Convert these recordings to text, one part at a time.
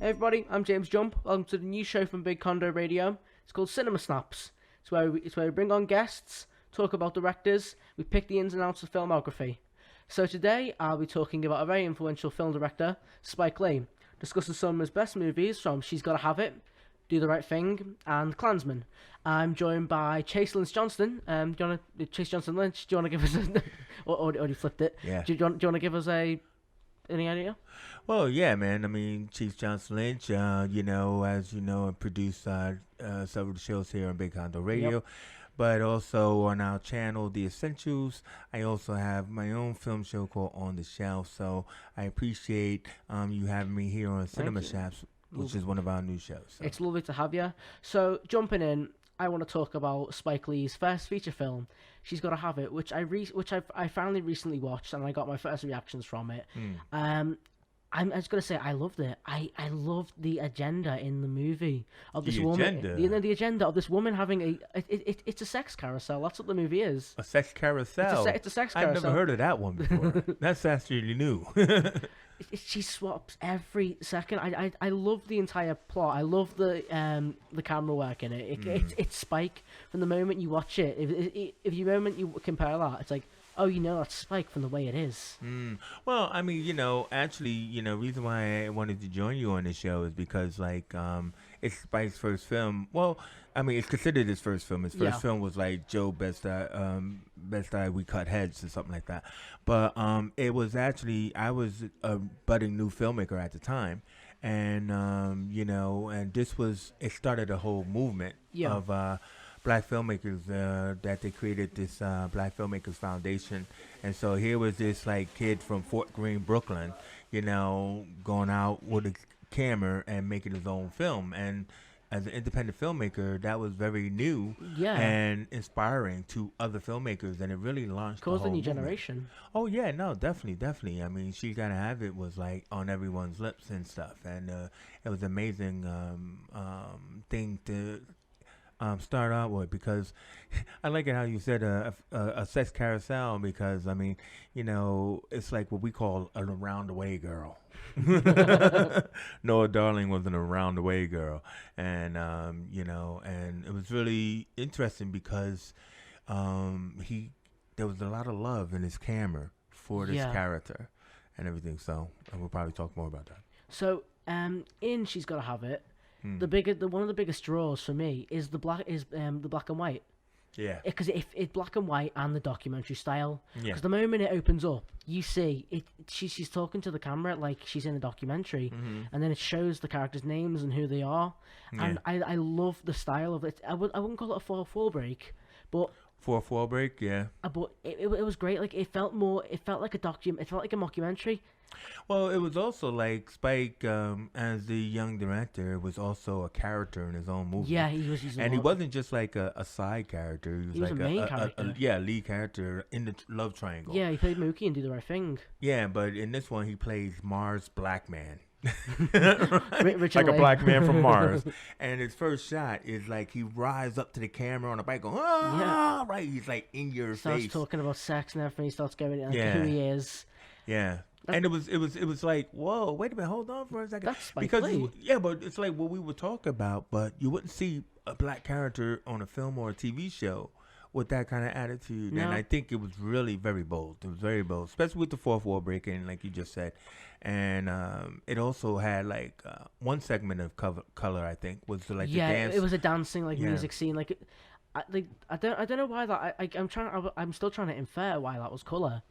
Hey everybody, I'm James Jump. Welcome to the new show from Big Condo Radio. It's called Cinema Snaps. It's where we bring on guests, talk about directors, we pick the ins and outs of filmography. So today I'll be talking about a very influential film director, Spike Lee, discussing some of his best movies from She's Gotta Have It, Do the Right Thing, and Klansman. I'm joined by Chase Lynch Johnston. Chase Johnson Lynch? Do you want to give us a... or you flipped it? Yeah. Do you want to give us any idea? Well, yeah, man. I mean, Chief Johnson Lynch, as you know, I produce several shows here on Big Condo Radio, Yep. but also on our channel, The Essentials. I also have my own film show called On the Shelf. So I appreciate you having me here on Cinema you. Shops, which is one of our new shows. So. It's lovely to have you. So, jumping in, I want to talk about Spike Lee's first feature film, She's Gotta Have It, which I finally recently watched, and I got my first reactions from it. I'm just gonna say I loved it. I loved the agenda in the movie of this woman. The agenda of this woman having it's a sex carousel. That's what the movie is. A sex carousel. It's a sex carousel. I've never heard of that one before. That's actually new. She swaps every second. I love the entire plot. I love the camera work in it. It's Spike from the moment you watch it. If you moment you compare that, it's like, oh, that's Spike from the way it is. Well, I mean, actually, reason why I wanted to join you on this show is because, it's Spike's first film. Well, I mean, it's considered his first film. His first film was like Joe Best Eye, We Cut Heads or something like that. But it was actually, I was a budding new filmmaker at the time. And, and it started a whole movement of black filmmakers that they created this Black Filmmakers Foundation. And so here was this kid from Fort Greene, Brooklyn, going out with a camera and making his own film. And as an independent filmmaker, that was very new and inspiring to other filmmakers, and it really launched Caused the a new movement. generation. Oh yeah, no, definitely. I mean, She Gotta Have It was on everyone's lips and stuff, and it was an amazing thing to start out with, because I like it how you said a sex carousel, because I mean, it's like what we call an around the way girl. Noah Darling was an around the way girl, and and it was really interesting because there was a lot of love in his camera for this character and everything. So we'll probably talk more about that. So in She's Gotta Have It, one of the biggest draws for me is the black and white. Yeah. Because it's black and white and the documentary style. Yeah. Because the moment it opens up, you see it. She's talking to the camera like she's in a documentary, and then it shows the characters' names and who they are. Yeah. And I love the style of it. I wouldn't call it a 4-4 break, but 4-4 break, yeah. But it was great. Like it felt like a It felt like a mockumentary. Well, it was also like Spike, as the young director, was also a character in his own movie. Yeah, he was. And he wasn't just like a side character. He was like a main character. Lead character in the love triangle. Yeah, he played Mookie and Do the Right Thing. Yeah, but in this one, he plays Mars Black Man. Richard like Lay. a black man from Mars. And his first shot is like he rides up to the camera on a bike going, right. He's like in your Starts face. talking about sex and everything. He starts going who he is. Yeah. And it was like, whoa, wait a minute, hold on for a second. That's Spike because Lee. but it's like what we would talk about, but you wouldn't see a black character on a film or a TV show with that kind of attitude. No. And I think it was really very bold. It was very bold, especially with the fourth wall breaking, like you just said. And it also had one segment of color, I think, was the dance. It was a dancing music scene. I don't know why that. I'm still trying to infer why that was color.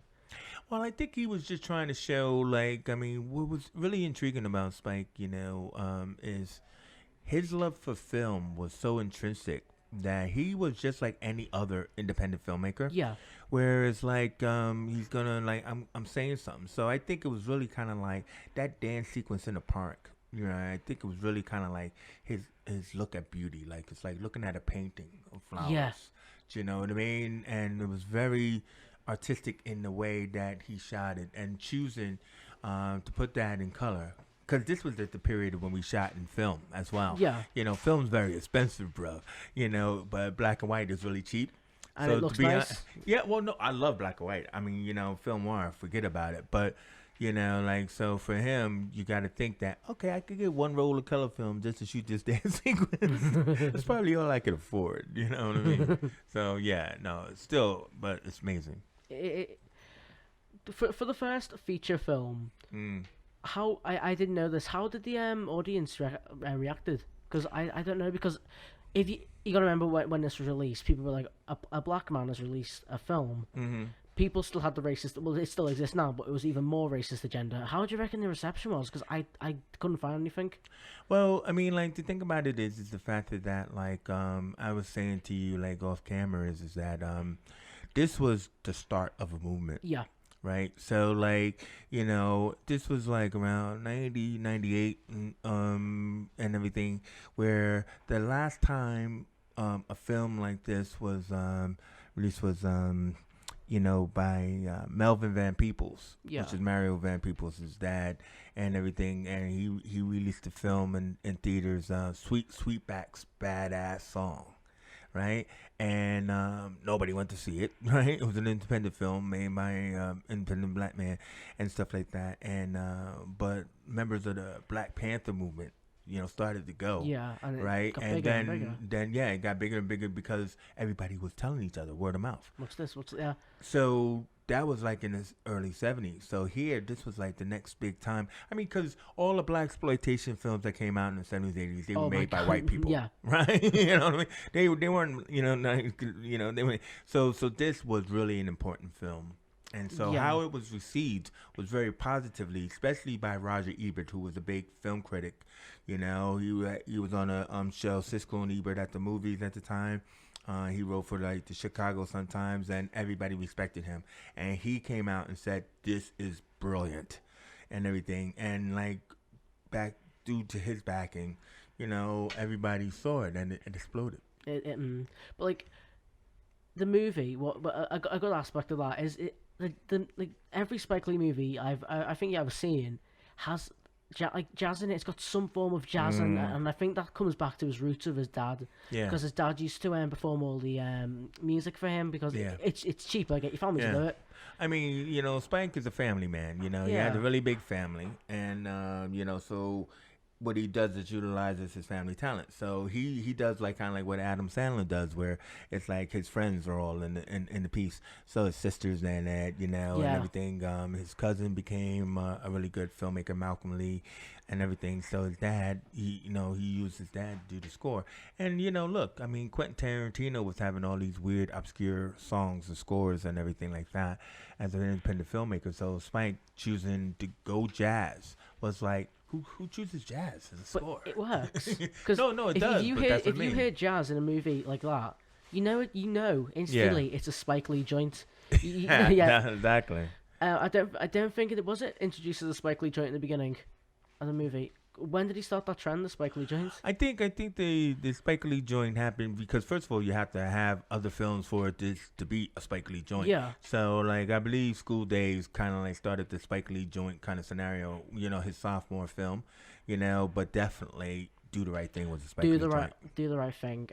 Well, I think he was just trying to show, what was really intriguing about Spike, is his love for film was so intrinsic that he was just like any other independent filmmaker. Yeah. Whereas, he's gonna, I'm saying something. So I think it was really kind of like that dance sequence in the park. I think it was really kind of like his look at beauty. Like, it's like looking at a painting of flowers. Yeah. Do you know what I mean? And it was very artistic in the way that he shot it, and choosing to put that in color, because this was at the period when we shot in film as well. Yeah. Film's very expensive, bro. But black and white is really cheap. And it looks nice. Yeah, well, no, I love black and white. I mean, film noir, forget about it. But You know, like, so for him, you got to think that, okay, I could get one roll of color film just to shoot this dance sequence. That's probably all I could afford. You know what I mean? So yeah, no, it's still, but it's amazing. It, for the first feature film, Mm. how I didn't know this. How did the audience reacted? Because I don't know, because if you gotta remember when this was released, people were like, a black man has released a film. Mm-hmm. People still had the racist. Well, it still exists now, but it was even more racist agenda. How do you reckon the reception was? Because I couldn't find anything. Well, I mean, like, the thing about it is the fact that like I was saying to you, like, off camera, is that this was the start of a movement. Yeah. Right. So, like, you know, this was like around 90, 98, and everything, where the last time a film like this was released was you know, by Melvin Van Peebles, Yeah. which is Mario Van Peebles' dad, and everything. And he released the film in theaters, Sweetback's Badass Song, right? And nobody went to see it, right? It was an independent film made by independent black man and stuff like that. And but members of the Black Panther movement, you know, started to go. Yeah, and it right, got and bigger and bigger. then yeah, it got bigger and bigger because everybody was telling each other, word of mouth. What's this? Yeah. So that was like in the early 70s. So here, this was like the next big time. I mean, because all the black exploitation films that came out in the 70s, 80s, they were made by white people. Yeah. Right? You know what I mean? They weren't, you know, not, you know, they were. So this was really an important film. And so how it was received was very positively, especially by Roger Ebert, who was a big film critic. You know, he was on a show, Siskel and Ebert at the movies at the time. He wrote for like the Chicago Sun-Times, and everybody respected him. And he came out and said, "This is brilliant," and everything. And like back due to his backing, you know, everybody saw it and it exploded. But like the movie, a good aspect of that is like every Spike Lee movie I think you've ever seen has jazz in it. It's got some form of jazz, and I think that comes back to his roots of his dad. Yeah. Because his dad used to perform all the music for him because it's cheap. Like, your family to do it. I mean, you know, Spike is a family man. You know, he has a really big family, and you know, so what he does is utilizes his family talent. So he does like kind of like what Adam Sandler does, where it's like his friends are all in the piece. So his sisters and that, you know, and everything. His cousin became a really good filmmaker, Malcolm Lee, and everything. So his dad, he used his dad to do the score. And you know, look, I mean, Quentin Tarantino was having all these weird, obscure songs and scores and everything like that as an independent filmmaker. So Spike choosing to go jazz was like, who chooses jazz as a score? It works. Cause no, it does. If you hear jazz in a movie like that, you know instantly it's a Spike Lee joint. Exactly. I don't think it was introduced as a Spike Lee joint in the beginning of the movie. When did he start that trend, the Spike Lee joints? I think the Spike Lee joint happened because, first of all, you have to have other films for it to be a Spike Lee joint. Yeah. So, like, I believe School Days kind of like started the Spike Lee joint kind of scenario, you know, his sophomore film, you know, but definitely Do the Right Thing was a Spike Lee joint. Do the Right Thing.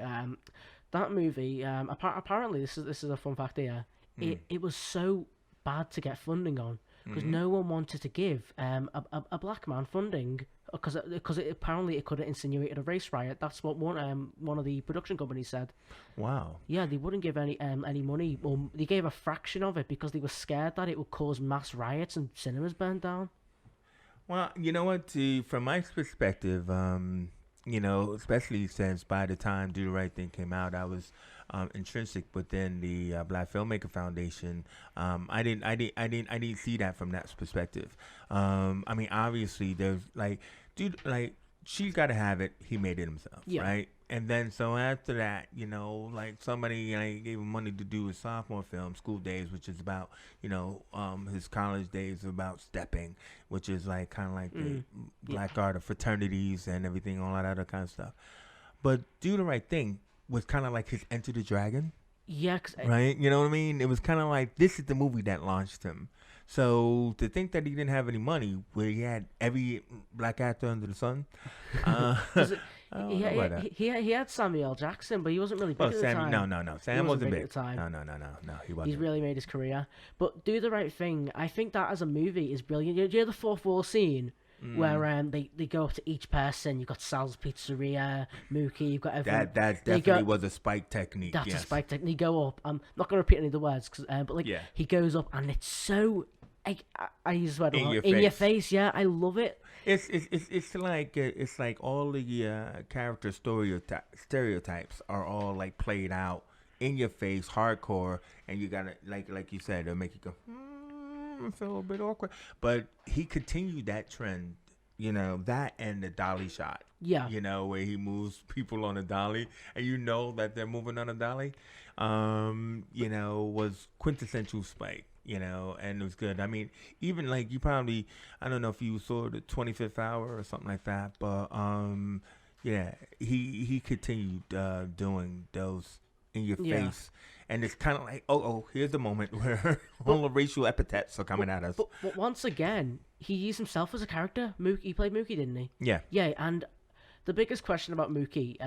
That movie, apparently, this is a fun fact here, it was so bad to get funding on because no one wanted to give a black man funding because apparently it could have insinuated a race riot. That's what one of the production companies said. Wow. Yeah, they wouldn't give any money. Well, they gave a fraction of it because they were scared that it would cause mass riots and cinemas burned down. Well, you know what? From my perspective, you know, especially since by the time Do the Right Thing came out, I was intrinsic within the Black Filmmaker Foundation. I didn't see that from that perspective. I mean, obviously, there's like, dude, like, she's got to have it. He made it himself, right? And then so after that, you know, like somebody gave him money to do his sophomore film, School Days, which is about, you know, his college days about stepping, which is like kind of like the black art of fraternities and everything, all that other kind of stuff. But Do the Right Thing was kind of like his Enter the Dragon. Yeah. Right? You know what I mean? It was kind of like, this is the movie that launched him. So to think that he didn't have any money, where he had every black actor under the sun, I don't know about that. He had Samuel L. Jackson, but he wasn't really big Oh, at the Sam, time. no. Sam wasn't big. At the time. No, he He's wasn't. really made his career. But Do the Right Thing, I think that as a movie is brilliant. You know the fourth wall scene where they go up to each person. You've got Sal's Pizzeria, Mookie. You've got everyone. That definitely was a spike technique. That's yes. a spike technique. You go up. I'm not going to repeat any of the words, but like Yeah. he goes up and it's so. I use the word In your in your face. face. Yeah, I love it. It's like all the character stereotypes are all like played out in your face, hardcore, and you gotta like you said, it'll make you go, I feel a little bit awkward. But he continued that trend, you know, that and the dolly shot. Yeah. You know, where he moves people on a dolly, and you know that they're moving on a dolly. You know, was quintessential Spike. You know, and it was good. I mean, even like you probably, I don't know if you saw the 25th Hour or something like that, but yeah, he continued doing those in your face, and it's kind of like, oh, here's the moment where all the racial epithets are coming at us. But once again, he used himself as a character. He played Mookie, didn't he? Yeah. Yeah, and the biggest question about Mookie,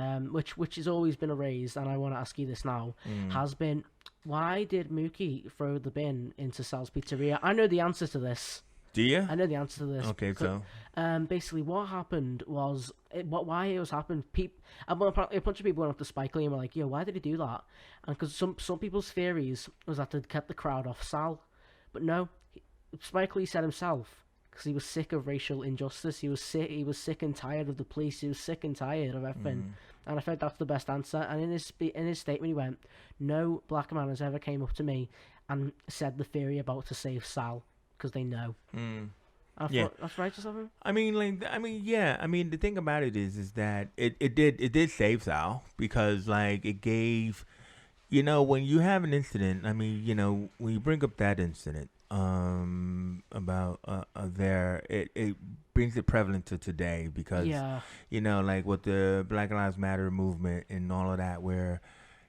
which has always been raised, and I want to ask you this now, has been, why did Mookie throw the bin into Sal's Pizzeria? I know the answer to this. Do you? I know the answer to this. Okay, so basically, what happened was why it was happened. Apparently, a bunch of people went up to Spike Lee and were like, "Yo, why did he do that?" And because some people's theories was that they kept the crowd off Sal, but no, Spike Lee said himself, because he was sick of racial injustice. He was sick and tired of the police. He was sick and tired of everything. And I think that's the best answer. And in his statement, he went, "No black man has ever came up to me and said the theory about to save Sal, because they know." I thought that's righteous of him. Yeah. I mean, the thing about it is that it did save Sal, because like it gave, you know, when you have an incident. I mean, you know, when you bring up that incident, about it brings it prevalent to today, because you know, like with the Black Lives Matter movement and all of that, where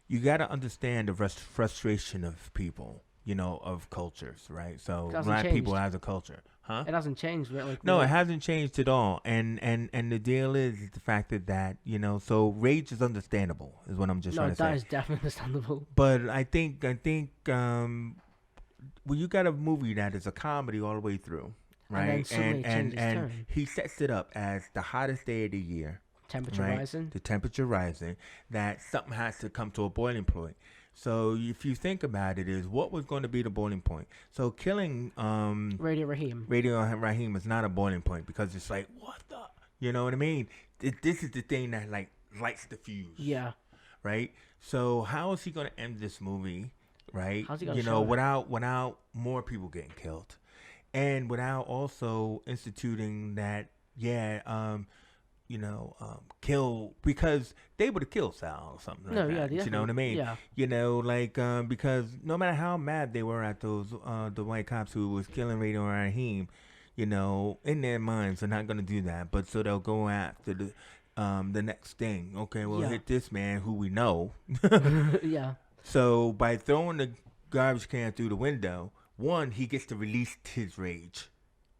you got to understand the frustration of people, you know, of cultures, right? So black people as a culture, huh? It hasn't changed, really. No, it hasn't changed at all. And the deal is the fact that you know, so rage is understandable, is what I'm just trying to say. No, that is definitely understandable. But I think well, you got a movie that is a comedy all the way through, right? And he sets it up as the hottest day of the year. Temperature rising. The temperature rising. That something has to come to a boiling point. So if you think about it, is what was going to be the boiling point? So killing Radio Raheem is not a boiling point, because it's like, what the, you know what I mean? This is the thing that like lights the fuse. Yeah. Right. So how is he going to end this movie? Right, how's he gonna you know, show without more people getting killed, and without also instituting that, you know, kill, because they would have killed Sal or something like that. You know what I mean? Yeah. You know, like because no matter how mad they were at those the white cops who was killing Radio Raheem, you know, in their minds they're not gonna do that, but so they'll go after the next thing. Okay, we'll hit this man who we know. Yeah. So by throwing the garbage can through the window, one, he gets to release his rage.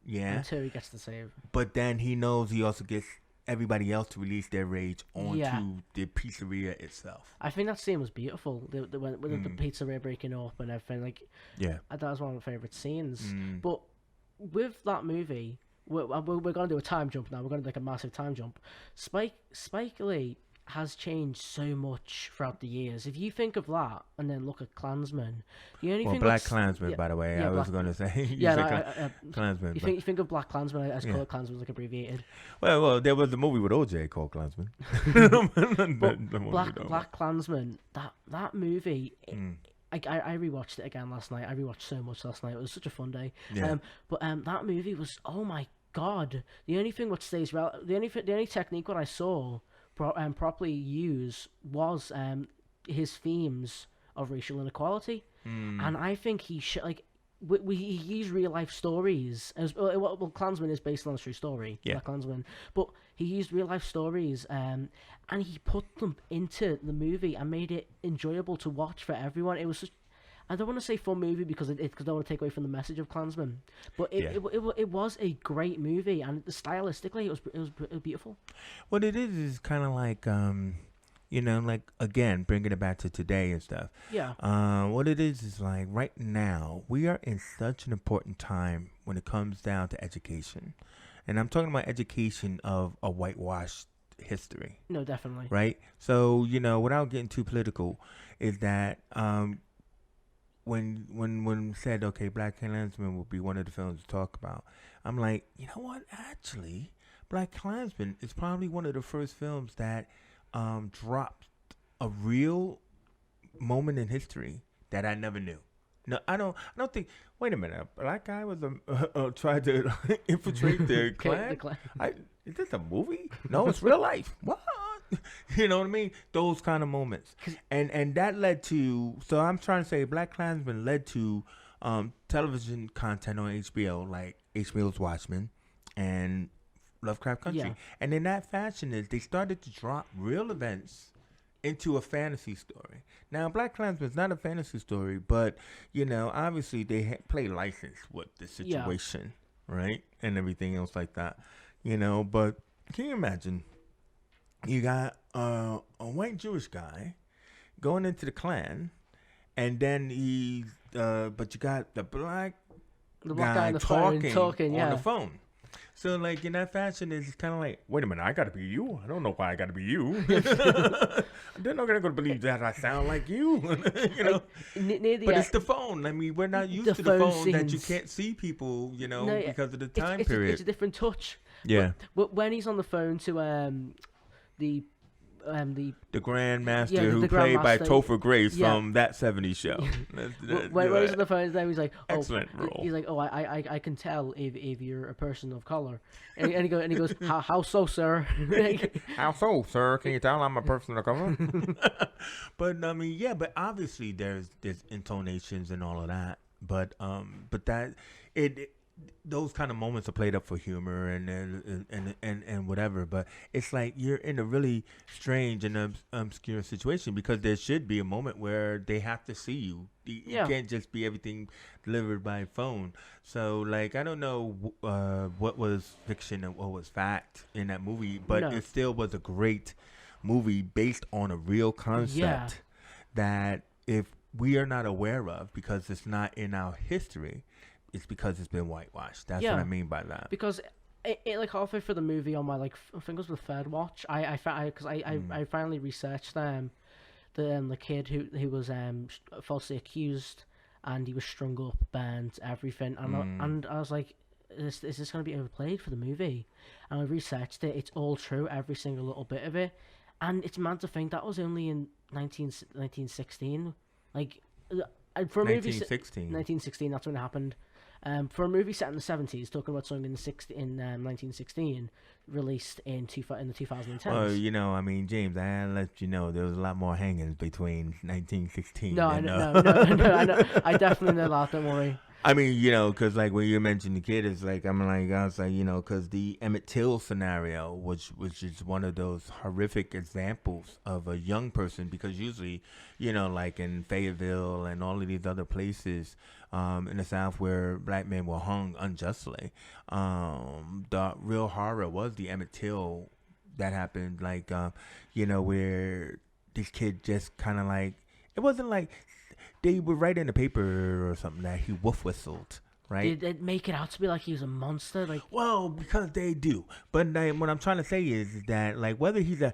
Yeah. And two, he gets to save. But then he knows he also gets everybody else to release their rage onto the pizzeria itself. I think that scene was beautiful. With the pizzeria breaking up and everything. Like, that was one of my favorite scenes. But with that movie, we're going to do a time jump now. We're going to do like a massive time jump. Spike Lee has changed so much throughout the years. If you think of that and then look at Klansman, the only thing Black Klansman, by the way, I was going to say. Klansman. You think of Black Klansman, I just call it Klansman, like abbreviated. Well, there was a movie with OJ called Klansman. Black Klansman, that movie. I rewatched it again last night. I rewatched so much last night. It was such a fun day. Yeah. But that movie was, oh my god. The only thing what stays the only technique what I saw properly used was his themes of racial inequality, and I think he should he used real life stories. Well, Klansman is based on a true story. Black Klansman, but he used real life stories, and he put them into the movie and made it enjoyable to watch for everyone. It was I don't want to say fun movie because I don't want to take away from the message of Klansman, but it was a great movie, and stylistically it was beautiful. What it is kind of like like again bringing it back to today and stuff. Yeah. What it is like right now we are in such an important time when it comes down to education, and I'm talking about education of a whitewashed history. No, definitely. Right. So without getting too political, is that when said okay, Black Klansman will be one of the films to talk about, I'm like, you know what? Actually, Black Klansman is probably one of the first films that dropped a real moment in history that I never knew. No, I don't think. Wait a minute, a black guy was tried to infiltrate the Klan. Is this a movie? No, it's real life. What? You know what I mean? Those kind of moments, and that led to. So I'm trying to say, Black Klansman led to television content on HBO, like HBO's Watchmen and Lovecraft Country. Yeah. And in that fashion, is they started to drop real events into a fantasy story. Now, Black Klansman is not a fantasy story, but obviously they play license with the situation, right, and everything else like that. But can you imagine? You got a white Jewish guy going into the Klan, and then but you got the black guy on the talking yeah. on the phone. So, like, in that fashion, it's kind of like, wait a minute, I got to be you? I don't know why I got to be you. They're not going to believe that I sound like you. But it's the phone. I mean, we're not used to the phone scenes. That you can't see people, because of the time period. It's a different touch. Yeah. But when he's on the phone to the Grandmaster who played by Topher Grace from That 70s Show. When he's on the phone, he's like, excellent role. He's like, I can tell if you're a person of color, and he goes, how so, sir? How so, sir? Can you tell I'm a person of color? But I mean, yeah, but obviously there's intonations and all of that, but that those kind of moments are played up for humor and whatever, but it's like you're in a really strange and obscure situation because there should be a moment where they have to see you. You can't just be everything delivered by phone. So, like, I don't know what was fiction and what was fact in that movie, but it still was a great movie based on a real concept that if we are not aware of because it's not in our history, it's because it's been whitewashed. That's what I mean by that. Because it like halfway through the movie on my I think it was the third watch. I finally researched the kid who was falsely accused, and he was strung up, burnt, everything, and I was like, is this going to be overplayed for the movie? And I researched it. It's all true, every single little bit of it, and it's mad to think that was only in 1916. Like for a movie 1916, that's when it happened. For a movie set in the 70s, talking about something in 1916, released in the 2010s. Well, I mean, James, I let you know there was a lot more hangings between 1916. No, I know. I definitely know that. Don't worry. I mean, because like when you mentioned the kid, it's like I was like, because the Emmett Till scenario, which is one of those horrific examples of a young person, because usually, like in Fayetteville and all of these other places in the South where black men were hung unjustly, the real horror was the Emmett Till that happened, like where this kid just kind of like, it wasn't like they would write in the paper or something that he wolf whistled, right? They'd make it out to be like he was a monster, like. Well, because they do. But what I'm trying to say is that, like, whether he's a,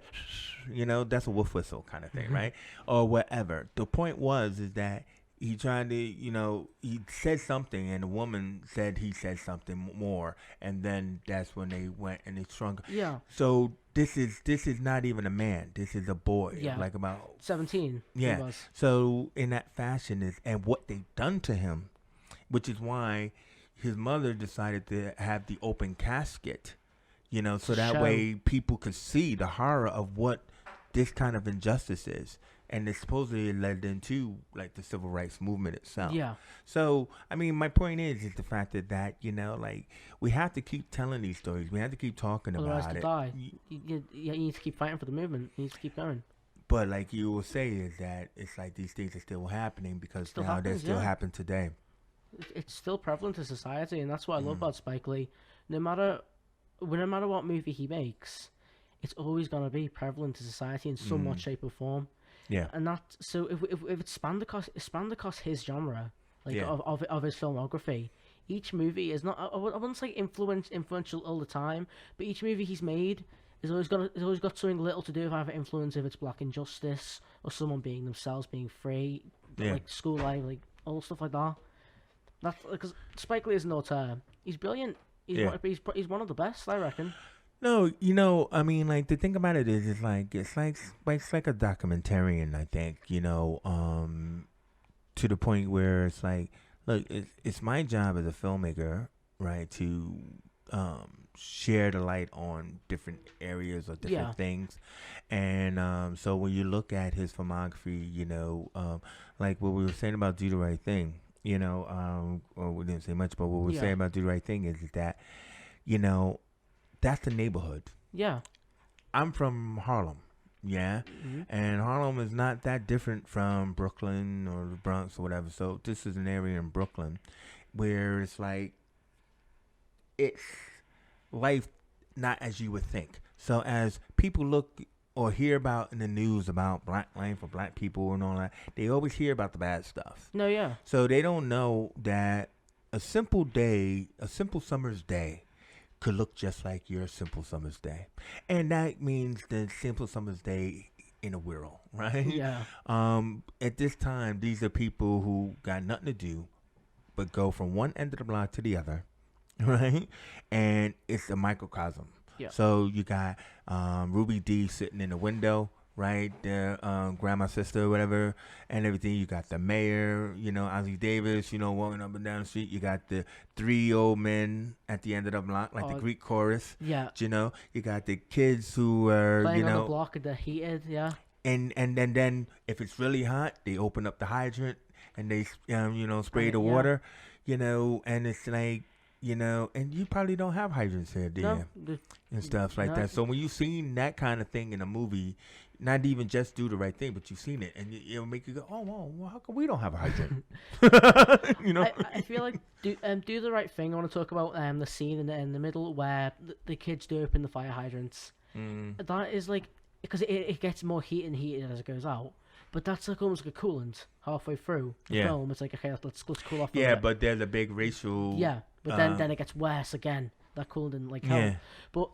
that's a wolf whistle kind of thing, right? Or whatever. The point is that he tried to, he said something, and the woman said he said something more, and then that's when they went and they shrunk. Yeah. So this is not even a man. This is a boy. Yeah. Like about 17. Yeah. He was. So in that fashion and what they've done to him, which is why his mother decided to have the open casket, so that way people could see the horror of what this kind of injustice is. And it supposedly led into like the civil rights movement itself. Yeah. So I mean, my point is the fact that like we have to keep telling these stories. We have to keep talking about it. Die. You need to keep fighting for the movement. You need to keep going. But like you will say is that it's like these things are still happening because Still now they happens, still yeah. happen today. It's still prevalent to society, and that's what I love Mm. about Spike Lee. No matter, no matter what movie he makes, it's always gonna be prevalent to society in some what Mm. shape or form. Yeah. And that, so if it's spanned across his genre, like Yeah. of his filmography, each movie is not, I wouldn't say influential all the time, but each movie he's made is always got something little to do with either influence, if it's black injustice or someone being themselves, being free, Yeah. like school life, like all stuff like that. That's because Spike Lee is no term. He's brilliant. Yeah. He's one of the best, I reckon. No, I mean, like the thing about it is, it's like a documentarian. I think, to the point where it's like, look, it's my job as a filmmaker, right, to share the light on different areas or different Yeah. things, and so when you look at his filmography, like what we were saying about Do the Right Thing, or we didn't say much, but what we were saying Yeah. about Do the Right Thing is that, you know, that's the neighborhood. Yeah. I'm from Harlem, yeah, Hmm. and Harlem is not that different from Brooklyn or the Bronx or whatever. So this is an area in Brooklyn where it's like it's life not as you would think. So as people look or hear about in the news about black life or black people and all that, they always hear about the bad stuff. No, yeah. So they don't know that a simple day, a simple summer's day, could look just like your simple summer's day. And that means the simple summer's day in a world, right? Yeah. At this time, these are people who got nothing to do but go from one end of the block to the other, right? And it's a microcosm. Yeah. So you got Ruby D sitting in the window, right? Their grandma, sister, whatever, and everything. You got the mayor, Ozzie Davis, walking up and down the street. You got the three old men at the end of the block, like the Greek chorus. Yeah. You got the kids who are, Playing on the block at the heated, yeah. and then if it's really hot, they open up the hydrant and they, spray the Yeah. water, and it's like, and you probably don't have hydrants here, do No. you? And stuff like No. that. So when you've seen that kind of thing in a movie, not even just Do the Right Thing, but you've seen it, and it'll make you go, oh, well, how come we don't have a hydrant? I feel like do the right thing. I want to talk about the scene in the middle where the kids do open the fire hydrants. Mm. That is like, because it gets more heated and heated as it goes out. But that's like almost like a coolant halfway through the Yeah. film. It's like, okay, let's cool off. Yeah, but there's a big racial. yeah, but then it gets worse again. That coolant didn't like help. Yeah. But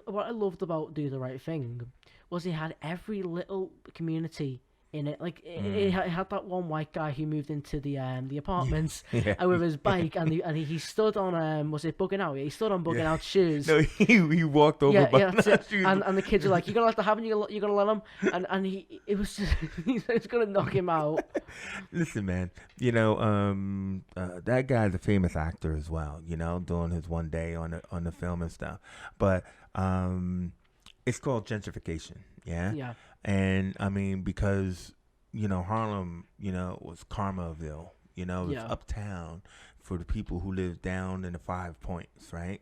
what I loved about Do the Right Thing was it had every little community in it. Like it had that one white guy who moved into the apartments Yeah. with his bike, and he stood on was it Bugging Out? He stood on Bugging Out shoes. No, he walked over by that's the it. shoes. And the kids are like, "You're gonna let that happen? You're gonna let him?" And it was just he's gonna knock him out. Listen, man. That guy's a famous actor as well. Doing his one day on the film and stuff. But it's called gentrification. Yeah. Yeah. And I mean, because Harlem, was Karmaville. It was Yeah. uptown for the people who live down in the 5 Points, right?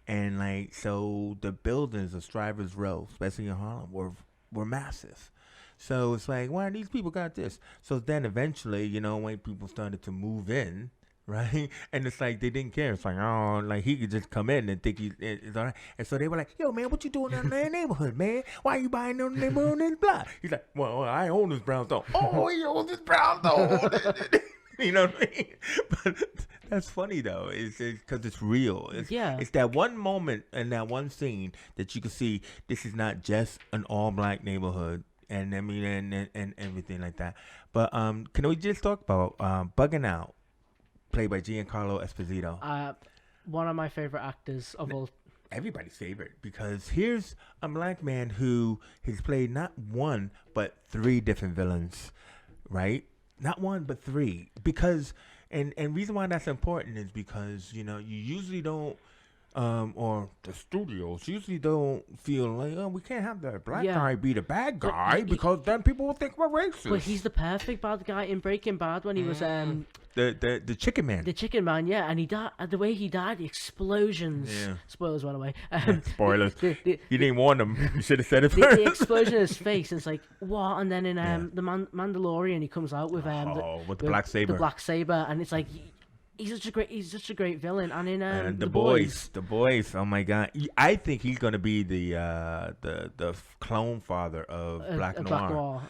And like, so the buildings of Strivers Row, especially in Harlem, were massive. So it's like, why these people got this? So then eventually, white people started to move in, right? And it's like they didn't care. It's like, oh, like he could just come in and think it's all right. And so they were like, yo, man, what you doing in the neighborhood, man? Why you buying on the neighborhood on this block? He's like, well, I own this brownstone. Oh, he owns this brownstone. You know what I mean? But that's funny though. It's because it's real. It's that one moment and that one scene that you can see. This is not just an all-black neighborhood, and I mean, and everything like that. But can we just talk about Bugging Out, played by Giancarlo Esposito? One of my favorite actors of all. Everybody's favorite, because here's a black man who has played not one but three different villains, right? Not one but three. Because and reason why that's important is because you usually don't or the studios usually don't feel like, oh, we can't have that black Yeah. guy be the bad But guy because then people will think we're racist. But he's the perfect bad guy in Breaking Bad when he was the chicken man. the chicken man, yeah, and he died. The way he died, the explosions. Yeah. Spoilers went away. Spoilers. The You didn't warn them. You should have said it the first. explosion in his face, and it's like what? And then in Yeah. the Mandalorian, he comes out with with the black saber. the black saber, and it's like he's such a great villain. And in And the the boys. Oh my God! I think he's gonna be the clone father of Black Noir. Black Noir.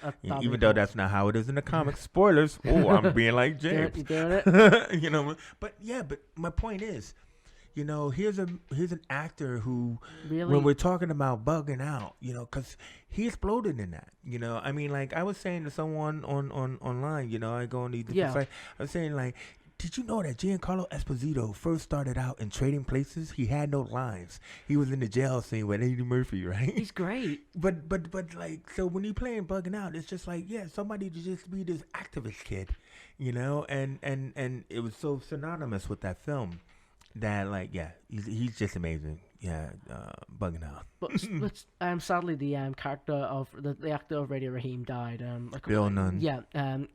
Even though that's not how it is in the comics. Spoilers. Oh, I'm being like James. You doing it? You know, but my point is, you know, here's an actor who, Really? when we're talking about bugging out, you know, because he exploded in that. You know, I mean, like I was saying to someone on online, you know, I go on these different sites. I was saying like, did you know that Giancarlo Esposito first started out in Trading Places? He had no lines. He was in the jail scene with Eddie Murphy, right? He's great. But like, so when you playing bugging out, it's just like, yeah, somebody to just be this activist kid, you know, and it was so synonymous with that film that, like, yeah, he's just amazing. Yeah, bugging out. But sadly, the character of the actor of Radio Raheem died. Bill Nunn. Yeah. And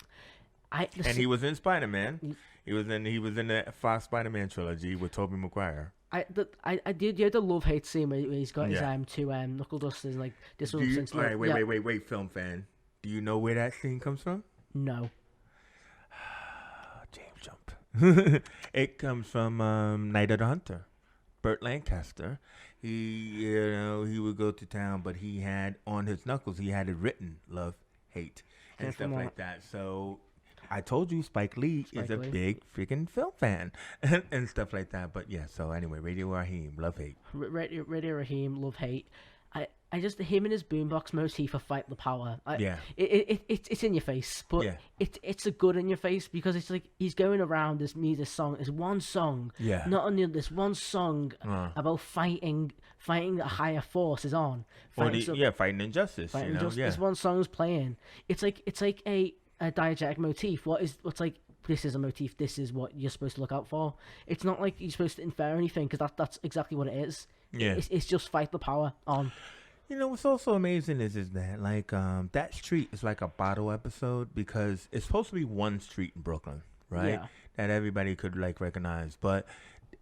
he was in Spider-Man. He was in the Fox Spider-Man trilogy with Tobey Maguire. I did the love-hate scene where he's got his two knuckle dusters and like this one. All right, wait, film fan. Do you know where that scene comes from? No. James Jump. It comes from Night of the Hunter. Burt Lancaster. He would go to town, but he had on his knuckles he had it written love, hate, and stuff like that. So I told you Spike Lee is a big freaking film fan and stuff like that. But yeah, so anyway, Radio Raheem, love, hate. Radio Raheem, love, hate. I just him and his boombox motif of Fight the Power. Yeah. It's in your face, but it's a good in your face because it's like he's going around this song. It's one song. Yeah. Not only this one song about fighting a higher force is on. Fighting injustice. Fighting you know? This one song's playing. It's like a diegetic motif. What's like this is a motif. This is what you're supposed to look out for. It's not like you're supposed to infer anything because that's exactly what it is. Yeah. It's just Fight the Power on. You know what's also amazing is that like that street is like a bottle episode because it's supposed to be one street in Brooklyn, right? Yeah. That everybody could like recognize, but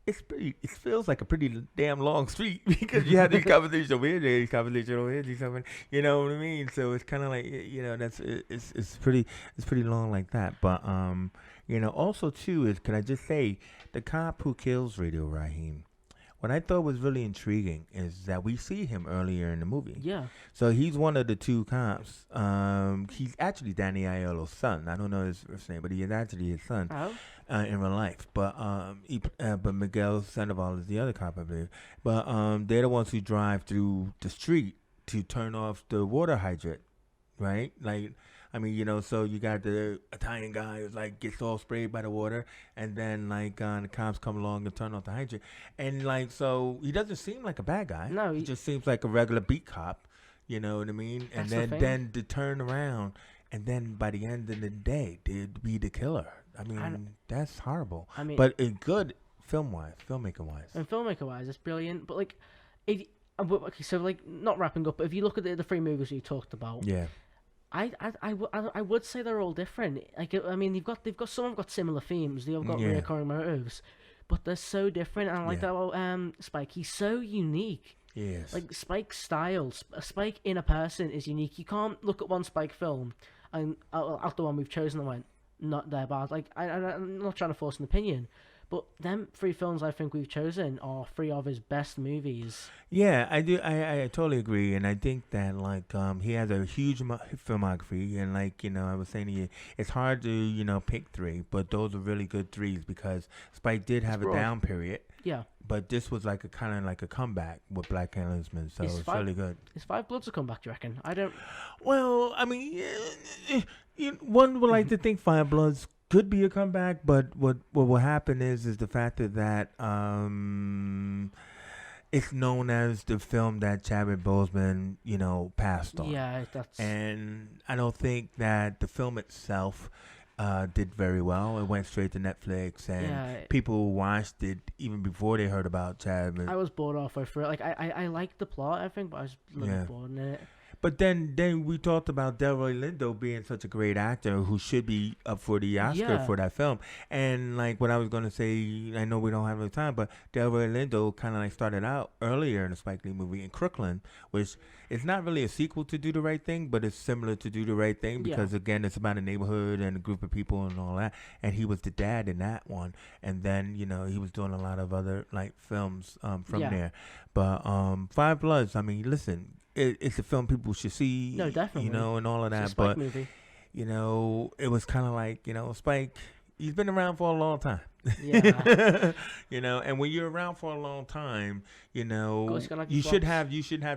it feels like a pretty damn long street because you have these conversations over here, these conversations over here, these something, you know what I mean? So it's kind of like, you know, it's pretty long like that. But you know, also too is, can I just say the cop who kills Radio Raheem? What I thought was really intriguing is that we see him earlier in the movie. Yeah. So he's one of the two cops. He's actually Danny Aiello's son. I don't know his first name, but he is actually his son in real life. But but Miguel Sandoval is the other cop, I believe. But they're the ones who drive through the street to turn off the water hydrant, right? Like, I mean, you know, so you got the Italian guy who's like gets all sprayed by the water, and then like the cops come along and turn off the hydrant, and like so he doesn't seem like a bad guy. No, he just seems like a regular beat cop. You know what I mean? And then to turn around, and then by the end of the day, they'd be the killer. I mean, that's horrible. I mean, but it's good filmmaker wise. And filmmaker wise, it's brilliant. But like, okay, so like not wrapping up, but if you look at the three movies you talked about, yeah. I would say they're all different. Like, I mean, they've got some have got similar themes. They've got recurring motives, but they're so different. And I like that about Spike. He's so unique. Yes. Like Spike's style, Spike in a person is unique. You can't look at one Spike film and out the one we've chosen and went not their bad. Like I'm not trying to force an opinion. But them three films I think we've chosen are three of his best movies. Yeah, I do. I totally agree, and I think that like he has a huge filmography, and like you know, I was saying to you, it's hard to you know pick three, but those are really good threes because Spike did have a down period. Yeah. But this was like a kind of like a comeback with Black Klansman, so it's really good. Is Five Bloods a comeback? Do you reckon? I don't. Well, I mean, one would like to think Five Bloods could be a comeback, but what will happen is the fact that it's known as the film that Chadwick Boseman, you know, passed on. Yeah, that's. And I don't think that the film itself did very well. It went straight to Netflix, and Yeah. people watched it even before they heard about Chadwick. I was bored halfway through it. Like I liked the plot, I think, but I was a little Yeah. bored in it. But then we talked about Delroy Lindo being such a great actor who should be up for the Oscar Yeah. for that film. And like what I was gonna say, I know we don't have enough time, but Delroy Lindo kind of like started out earlier in the Spike Lee movie in Crooklyn, which is not really a sequel to Do the Right Thing, but it's similar to Do the Right Thing because again it's about a neighborhood and a group of people and all that. And he was the dad in that one. And then he was doing a lot of other like films from there. But Five Bloods, I mean, listen. It's a film people should see, No, definitely. And all of that. It's a Spike But movie. it was kind of like, Spike. He's been around for a long time. Yeah. And when you're around for a long time, course, like you should have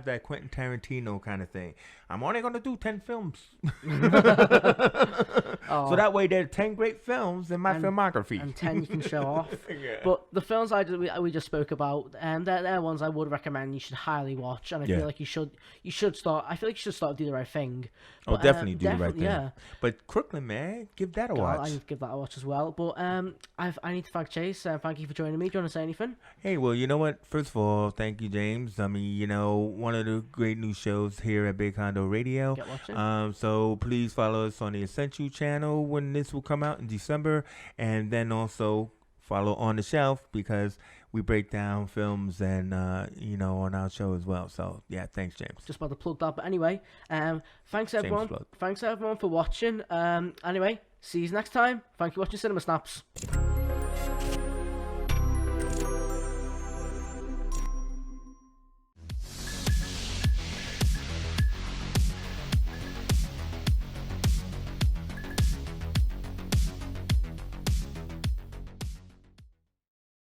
that Quentin Tarantino kind of thing. I'm only gonna do 10 films, so that way there are 10 great films in my filmography, and 10 you can show off. Yeah. But the films we just spoke about, they're ones I would recommend. You should highly watch, and I feel like you should start. I feel like you should start Do the Right Thing. Oh, But, definitely Do the Right Thing. Yeah. But Crooklyn, man, give that a watch. I need to give that a watch as well. But I need to thank Chase. Thank you for joining me. Do you want to say anything? Hey, well, you know what? First of all, thank you, James. I mean, one of the great new shows here at Big Hondo Radio. Get watching. So please follow us on the Essential channel when this will come out in December, and then also follow On the Shelf because we break down films and on our show as well. So yeah, thanks, James. Just about to plug that, but anyway, thanks everyone. Plug. Thanks everyone for watching. Anyway, see you next time. Thank you for watching Cinema Snaps.